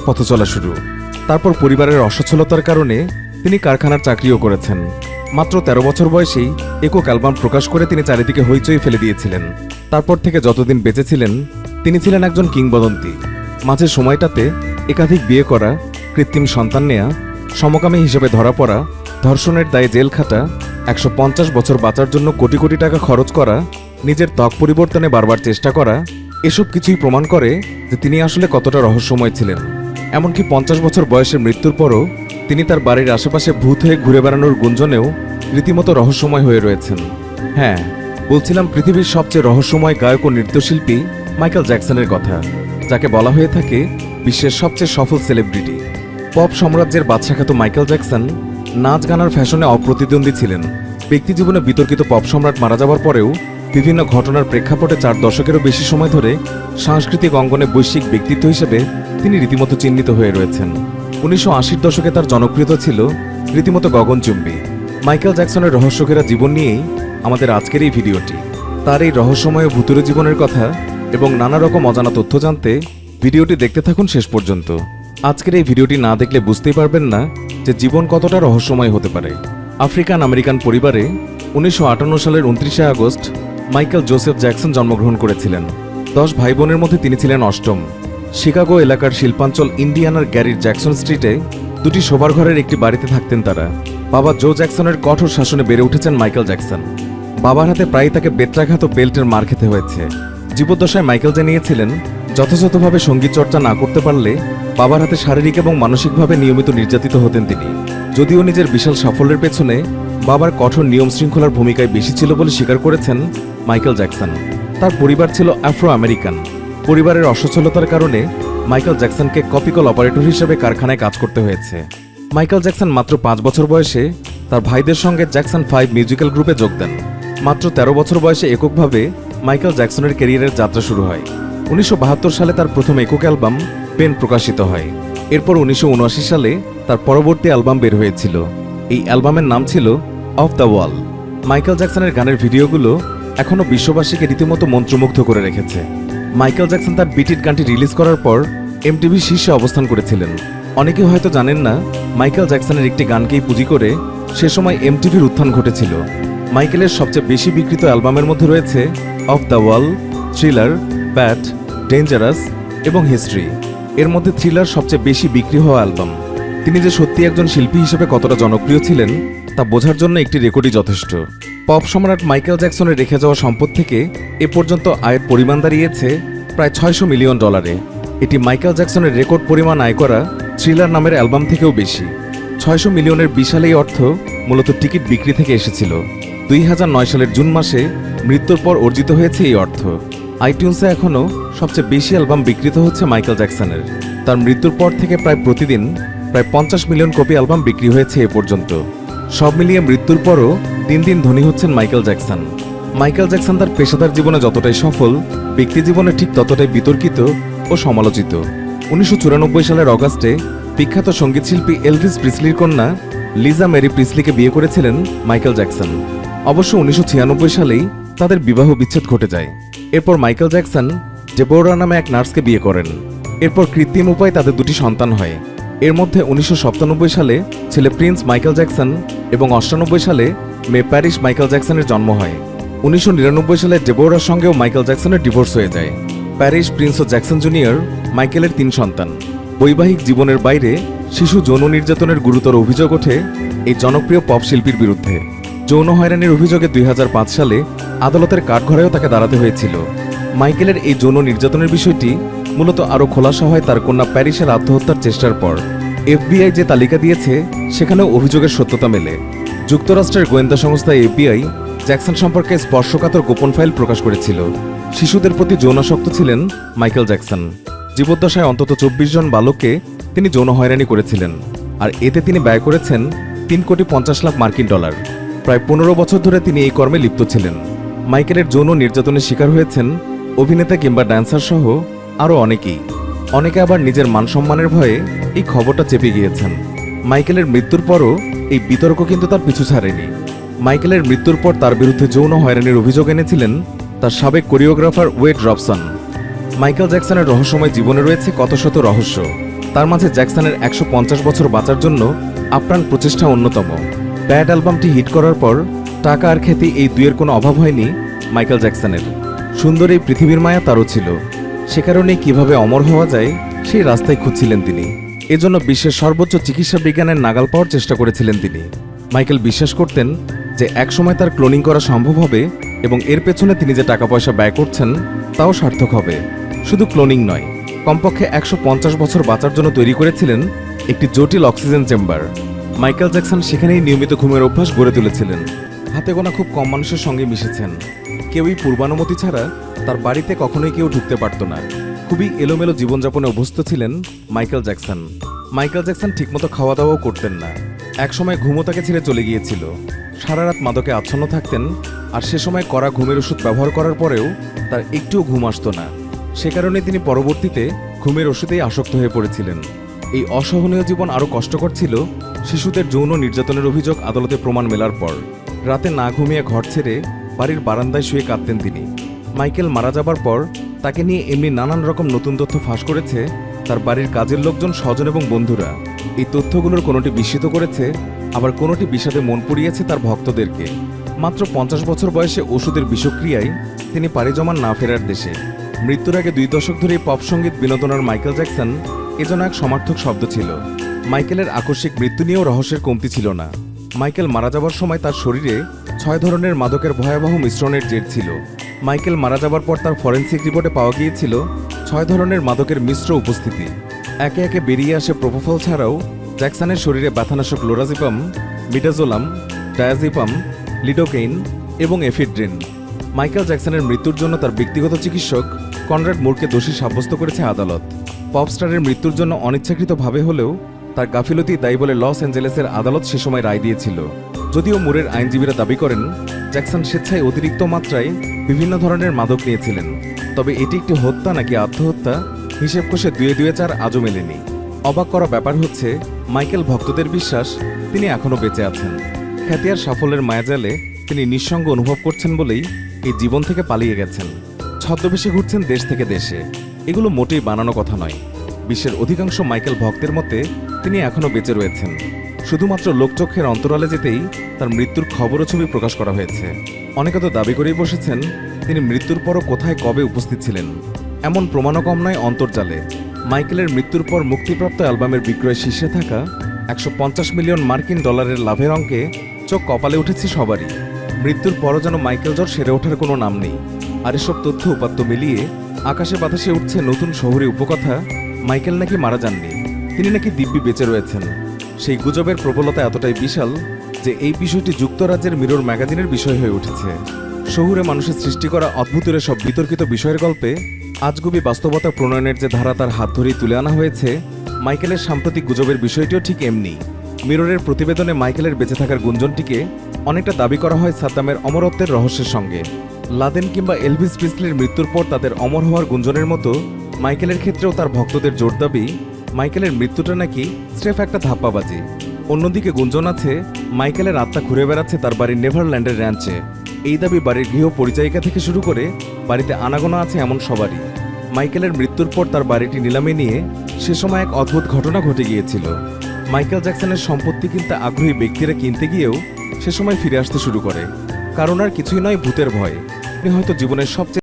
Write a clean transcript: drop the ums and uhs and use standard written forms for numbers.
পথচলা শুরু। তারপর পরিবারের অসচ্ছলতার কারণে তিনি কারখানার চাকরিও করেছেন। মাত্র ১৩ বছর বয়সেই একক অ্যালবাম প্রকাশ করে তিনি চারিদিকে হইচই ফেলে দিয়েছিলেন। তারপর থেকে যতদিন বেঁচে ছিলেন তিনি ছিলেন একজন কিংবদন্তি। মাঝে সময়টাতে একাধিক বিয়ে করা, কৃত্রিম সন্তান নেয়া, সমকামী হিসেবে ধরা পড়া, ধর্ষণের দায়ে জেল খাটা, ১৫০ বছর বাঁচার জন্য কোটি কোটি টাকা খরচ করা, নিজের ত্বক পরিবর্তনে বারবার চেষ্টা করা, এসব কিছুই প্রমাণ করে যে তিনি আসলে কতটা রহস্যময় ছিলেন। এমনকি ৫০ বছর বয়সে মৃত্যুর পরও তিনি তার বাড়ির আশেপাশে ভূত হয়ে ঘুরে বেড়ানোর গুঞ্জনেও রীতিমতো রহস্যময় হয়ে রয়েছেন। হ্যাঁ, বলছিলাম পৃথিবীর সবচেয়ে রহস্যময় গায়ক ও নৃত্যশিল্পী মাইকেল জ্যাকসনের কথা, যাকে বলা হয়ে থাকে বিশ্বের সবচেয়ে সফল সেলিব্রিটি। পপ সাম্রাজ্যের বাদশাখ্যাত মাইকেল জ্যাকসন নাচ গানার ফ্যাশনে অপ্রতিদ্বন্দ্বী ছিলেন। ব্যক্তিজীবনে বিতর্কিত পপ সম্রাট মারা যাওয়ার পরেও বিভিন্ন ঘটনার প্রেক্ষাপটে ৪ দশকেরও বেশি সময় ধরে সাংস্কৃতিক অঙ্গনে বৈশ্বিক ব্যক্তিত্ব হিসেবে তিনি রীতিমতো চিহ্নিত হয়ে রয়েছেন। ১৯৮০ দশকে তার জনপ্রিয়তা ছিল রীতিমতো গগনচুম্বী। মাইকেল জ্যাকসনের রহস্যঘেরা জীবন নিয়েই আমাদের আজকের এই ভিডিওটি। তার এই রহস্যময় ভুতুড়ে জীবনের কথা এবং নানা রকম অজানা তথ্য জানতে ভিডিওটি দেখতে থাকুন শেষ পর্যন্ত। আজকের এই ভিডিওটি না দেখলে বুঝতেই পারবেন না যে জীবন কতটা রহস্যময় হতে পারে। আফ্রিকান আমেরিকান পরিবারে ১৯৫৮ সালের ২৯শে আগস্ট মাইকেল জোসেফ জ্যাকসন জন্মগ্রহণ করেছিলেন। ১০ ভাই বোনের মধ্যে তিনি ছিলেন অষ্টম। শিকাগো এলাকার শিল্পাঞ্চল ইন্ডিয়ানার গ্যারির জ্যাকসন স্ট্রিটে দুটি শোবার ঘরের একটি বাড়িতে থাকতেন তারা। বাবা জো জ্যাকসনের কঠোর শাসনে বেড়ে উঠেছেন মাইকেল জ্যাকসন। বাবার হাতে প্রায়ই তাকে বেত্রাঘাত ও বেল্টের মার খেতে হয়েছে। জীবদ্দশায় মাইকেল জানিয়েছিলেন যথাযথভাবে সঙ্গীত চর্চা না করতে পারলে বাবার হাতে শারীরিক এবং মানসিকভাবে নিয়মিত নির্যাতিত হতেন তিনি। যদিও নিজের বিশাল সাফল্যের পেছনে বাবার কঠোর নিয়ম শৃঙ্খলার ভূমিকায় বেশি ছিল বলে স্বীকার করেছেন মাইকেল জ্যাকসন। তার পরিবার ছিল আফ্রো আমেরিকান। পরিবারের অসচ্ছলতার কারণে মাইকেল জ্যাকসনকে কপিকল অপারেটর হিসেবে কারখানায় কাজ করতে হয়েছে। মাইকেল জ্যাকসন মাত্র ৫ বছর বয়সে তার ভাইদের সঙ্গে জ্যাকসন 5 মিউজিক্যাল গ্রুপে যোগ দেন। মাত্র ১৩ বছর বয়সে এককভাবে মাইকেল জ্যাকসনের ক্যারিয়ারের যাত্রা শুরু হয়। ১৯৭২ সালে তার প্রথম একক অ্যালবাম পেন প্রকাশিত হয়। এরপর ১৯৭৯ সালে তার পরবর্তী অ্যালবাম বের হয়েছিল। এই অ্যালবামের নাম ছিল অফ দ্য ওয়াল। মাইকেল জ্যাকসনের গানের ভিডিওগুলো এখনও বিশ্ববাসীকে রীতিমতো মন্ত্রমুগ্ধ করে রেখেছে। মাইকেল জ্যাকসন তার বিট ইট গানটি রিলিজ করার পর এমটিভি শীর্ষে অবস্থান করেছিলেন। অনেকে হয়তো জানেন না, মাইকেল জ্যাকসনের একটি গানকেই পুঁজি করে সে সময় এমটিভির উত্থান ঘটেছিল। মাইকেলের সবচেয়ে বেশি বিক্রিত অ্যালবামের মধ্যে রয়েছে of the wall, thriller, bad, dangerous এবং হিস্ট্রি। এর মধ্যে থ্রিলার সবচেয়ে বেশি বিক্রি হওয়া অ্যালবাম। তিনি যে সত্যি একজন শিল্পী হিসেবে কতটা জনপ্রিয় ছিলেন তা বোঝার জন্য একটি রেকর্ডই যথেষ্ট। পপ সম্রাট মাইকেল জ্যাকসনের রেখে যাওয়া সম্পদ থেকে এ পর্যন্ত আয়ের পরিমাণ দাঁড়িয়েছে প্রায় $৬০০ মিলিয়ন। এটি মাইকেল জ্যাকসনের রেকর্ড পরিমাণ আয় করা থ্রিলার নামের অ্যালবাম থেকেও বেশি। ৬০০ মিলিয়নের বিশাল এই অর্থ মূলত টিকিট বিক্রি থেকে এসেছিল। ২০০৯ সালের জুন মাসে মৃত্যুর পর অর্জিত হয়েছে এই অর্থ। আইটিউন্সে এখনও সবচেয়ে বেশি অ্যালবাম বিক্রিত হচ্ছে মাইকেল জ্যাকসনের। তার মৃত্যুর পর থেকে প্রায় প্রতিদিন প্রায় ৫০ মিলিয়ন কপি অ্যালবাম বিক্রি হয়েছে এ পর্যন্ত। সব মিলিয়ে মৃত্যুর পরও দিন দিন ধনী হচ্ছেন মাইকেল জ্যাকসন। মাইকেল জ্যাকসন তার পেশাদার জীবনে যতটাই সফল, ব্যক্তি জীবনে ঠিক ততটাই বিতর্কিত ও সমালোচিত। ১৯৯৪ সালের অগাস্টে বিখ্যাত সঙ্গীতশিল্পী এলভিস প্রিসলির কন্যা লিজা মেরি প্রিসলিকে বিয়ে করেছিলেন মাইকেল জ্যাকসন। অবশ্য ১৯৯৬ সালেই তাদের বিবাহ বিচ্ছেদ ঘটে যায়। এরপর মাইকেল জ্যাকসন ডেবোরা নামে এক নার্সকে বিয়ে করেন। এরপর কৃত্রিম উপায়ে তাদের দুটি সন্তান হয়। এর মধ্যে ১৯৯৭ সালে ছেলে প্রিন্স মাইকেল জ্যাকসন এবং ৯৮ সালে মেয়ে প্যারিস মাইকেল জ্যাকসনের জন্ম হয়। ১৯৯৯ সালে ডেবোরার সঙ্গেও মাইকেল জ্যাকসনের ডিভোর্স হয়ে যায়। প্যারিস, প্রিন্স ও জ্যাকসন জুনিয়র মাইকেলের ৩ সন্তান। বৈবাহিক জীবনের বাইরে শিশু যৌন নির্যাতনের গুরুতর অভিযোগ ওঠে এই জনপ্রিয় পপ শিল্পীর বিরুদ্ধে। যৌন হয়রানির অভিযোগে ২০০৫ সালে আদালতের কাঠগড়ায়ও তাকে দাঁড়াতে হয়েছিল। মাইকেলের এই যৌন নির্যাতনের বিষয়টি মূলত আরও খোলাসা হয় তার কন্যা প্যারিসের আত্মহত্যার চেষ্টার পর। এফবিআই যে তালিকা দিয়েছে সেখানেও অভিযোগের সত্যতা মেলে। যুক্তরাষ্ট্রের গোয়েন্দা সংস্থা এফবিআই জ্যাকসন সম্পর্কে স্পর্শকাতর গোপন ফাইল প্রকাশ করেছিল। শিশুদের প্রতি যৌনাসক্ত ছিলেন মাইকেল জ্যাকসন। জীবদ্দশায় অন্তত ২৪ জন বালককে তিনি যৌন হয়রানি করেছিলেন, আর এতে তিনি ব্যয় করেছেন $৩,৫০,০০,০০০। প্রায় ১৫ বছর ধরে তিনি এই কর্মে লিপ্ত ছিলেন। মাইকেলের যৌন নির্যাতনের শিকার হয়েছেন অভিনেতা কিংবা ড্যান্সার সহ আরও অনেকেই। অনেকে আবার নিজের মান সম্মানের ভয়ে এই খবরটা চেপে গিয়েছেন। মাইকেলের মৃত্যুর পরও এই বিতর্ক কিন্তু তার পিছু ছাড়েনি। মাইকেলের মৃত্যুর পর তার বিরুদ্ধে যৌন হয়রানির অভিযোগ এনেছিলেন তার সাবেক কোরিওগ্রাফার ওয়েড রবসন। মাইকেল জ্যাকসনের রহস্যময় জীবনে রয়েছে কত শত রহস্য, তার মাঝে জ্যাকসনের 150 বছর বাঁচার জন্য আপ্রাণ প্রচেষ্টা অন্যতম। ব্যাড অ্যালবামটি হিট করার পর টাকা আর খ্যাতি এই দুয়ের কোনো অভাব হয়নি মাইকেল জ্যাকসনের। সুন্দর এই পৃথিবীর মায়া তারও ছিল। সে কারণে কিভাবে অমর হওয়া যায় সেই রাস্তায় খুঁজছিলেন তিনি। এজন্য বিশ্বের সর্বোচ্চ চিকিৎসা বিজ্ঞানের নাগাল পাওয়ার চেষ্টা করেছিলেন তিনি। মাইকেল বিশ্বাস করতেন যে একসময় তার ক্লোনিং করা সম্ভব হবে এবং এর পেছনে তিনি যে টাকা পয়সা ব্যয় করছেন তাও সার্থক হবে। শুধু ক্লোনিং নয়, কমপক্ষে 150 বছর বাঁচার জন্য তৈরি করেছিলেন একটি জটিল অক্সিজেন চেম্বার। মাইকেল জ্যাকসন সেখানেই নিয়মিত ঘুমের অভ্যাস গড়ে তুলেছিলেন। হাতে গোনা খুব কম মানুষের সঙ্গে মিশেছেন। কেউই পূর্বানুমতি ছাড়া তার বাড়িতে কখনোই কেউ ঢুকতে পারত না। খুবই এলোমেলো জীবনযাপনে অভ্যস্ত ছিলেন মাইকেল জ্যাকসন। মাইকেল জ্যাকসন ঠিকমতো খাওয়া দাওয়াও করতেন না। একসময় ঘুমও তাকে ছেড়ে চলে গিয়েছিল। সারা রাত মাদকে আচ্ছন্ন থাকতেন, আর সে সময় কড়া ঘুমের ওষুধ ব্যবহার করার পরেও তার একটুও ঘুম আসতো না। সে কারণে তিনি পরবর্তীতে ঘুমের ওষুধেই আসক্ত হয়ে পড়েছিলেন। এই অসহনীয় জীবন আরও কষ্টকর ছিল শিশুদের যৌন নির্যাতনের অভিযোগ আদালতে প্রমাণ মেলার পর। রাতে না ঘুমিয়ে ঘর ছেড়ে বাড়ির বারান্দায় শুয়ে কাঁদতেন তিনি। মাইকেল মারা যাবার পর তাকে নিয়ে এমনি নানান রকম নতুন তথ্য ফাঁস করেছে তার বাড়ির কাজের লোকজন, স্বজন এবং বন্ধুরা। এই তথ্যগুলোর কোনোটি বিস্মিত করেছে, আবার কোনোটি বিষাদে মন পুড়িয়েছে তার ভক্তদেরকে। মাত্র 50 বছর বয়সে ওষুধের বিষক্রিয়ায় তিনি পাড়ি জমান না ফেরার দেশে। মৃত্যুর আগে 2 দশক ধরে পপ সঙ্গীত বিনোদনের মাইকেল জ্যাকসন এজন্য এক সমার্থক শব্দ ছিল। মাইকেলের আকস্মিক মৃত্যু নিয়েও রহস্যের কমতি ছিল না। মাইকেল মারা যাবার সময় তার শরীরে 6 ধরনের মাদকের ভয়াবহ মিশ্রণের জের ছিল। মাইকেল মারা যাবার পর তার ফরেনসিক রিপোর্টে পাওয়া গিয়েছিল 6 ধরনের মাদকের মিশ্র উপস্থিতি। একে একে বেরিয়ে আসে প্রোপোফল ছাড়াও জ্যাকসনের শরীরে ব্যথানাশক লোরাজিপাম, মিডাজোলাম, ডায়াজিপাম, লিডোকেইন এবং এফিড্রিন। মাইকেল জ্যাকসনের মৃত্যুর জন্য তার ব্যক্তিগত চিকিৎসক কনরাড মুরকে দোষী সাব্যস্ত করেছে আদালত। পপস্টারের মৃত্যুর জন্য অনিচ্ছাকৃতভাবে হলেও তার গাফিলতি দায়ী বলে লস অ্যাঞ্জেলেসের আদালত সে সময় রায় দিয়েছিল। যদিও মুরের আইনজীবীরা দাবি করেন জ্যাকসন স্বেচ্ছায় অতিরিক্ত মাত্রায় বিভিন্ন ধরনের মাদক নিয়েছিলেন, তবে এটি একটি হত্যা নাকি আত্মহত্যা হিসেব কষে 2-2-4 আজও মেলেনি। অবাক করা ব্যাপার হচ্ছে মাইকেল ভক্তদের বিশ্বাস তিনি এখনও বেঁচে আছেন। খ্যাতি আর সাফল্যের মায়াজালে তিনি নিঃসঙ্গ অনুভব করছেন বলেই এই জীবন থেকে পালিয়ে গেছেন। ছদ্মবেশে ঘুরছেন দেশ থেকে দেশে। এগুলো মোটেই বানানো কথা নয়। বিশ্বের অধিকাংশ মাইকেল ভক্তের মতে তিনি এখনও বেঁচে রয়েছেন। শুধুমাত্র লোকচক্ষের অন্তরালে যেতেই তার মৃত্যুর খবর ও ছবি প্রকাশ করা হয়েছে। অনেকে তো দাবি করেই বসেছেন তিনি মৃত্যুর পরও কোথায় কবে উপস্থিত ছিলেন। এমন প্রমাণও কম নয় অন্তর্জালে। মাইকেলের মৃত্যুর পর মুক্তিপ্রাপ্ত অ্যালবামের বিক্রয় শীর্ষে থাকা 150 মিলিয়ন মার্কিন ডলারের লাভের অঙ্কে চোখ কপালে উঠেছে সবারই। মৃত্যুর পরও যেন মাইকেল জ্বর সেরে ওঠার কোনো নাম নেই। আর এসব তথ্য উপাত্ত মিলিয়ে আকাশে বাতাসে উঠছে নতুন শহুরে উপকথা, মাইকেল নাকি মারা যাননি, তিনি নাকি দিব্যি বেঁচে রয়েছেন। সেই গুজবের প্রবলতা এতটাই বিশাল যে এই বিষয়টি যুক্তরাজ্যের মিরর ম্যাগাজিনের বিষয় হয়ে উঠেছে। শহুরে মানুষের সৃষ্টি করা অদ্ভুতের সব বিতর্কিত বিষয়ের গল্পে আজগুবি বাস্তবতা প্রণয়নের যে ধারা তার হাত ধরেই তুলে আনা হয়েছে, মাইকেলের সাম্প্রতিক গুজবের বিষয়টিও ঠিক এমনি। মিররের প্রতিবেদনে মাইকেলের বেঁচে থাকার গুঞ্জনটিকে অনেকটা দাবি করা হয় সাদ্দামের অমরত্বের রহস্যের সঙ্গে। লাদেন কিংবা এলভিস প্রিসলির মৃত্যুর পর তাদের অমর হওয়ার গুঞ্জনের মতো মাইকেলের ক্ষেত্রেও তার ভক্তদের জোর দাবি মাইকেলের মৃত্যুটা নাকি স্রেফ একটা ধাপ্পাবাজি। অন্যদিকে গুঞ্জন আছে মাইকেলের আত্মা ঘুরে বেড়াচ্ছে তার বাড়ির নেভারল্যান্ডের র্যাঞ্চে। এই দাবি বাড়ির গৃহ পরিচায়িকা থেকে শুরু করে বাড়িতে আনাগোনা আছে এমন সবারই। মাইকেলের মৃত্যুর পর তার বাড়িটি নিলামে নিয়ে সে সময় এক অদ্ভুত ঘটনা ঘটে গিয়েছিল। মাইকেল জ্যাকসনের সম্পত্তি কিনতে আগ্রহী ব্যক্তিরা কিনতে গিয়েও সে সময় ফিরে আসতে শুরু করে। কারণ আর কিছুই নয়, ভূতের ভয়। তিনি হয়তো জীবনের সবচেয়ে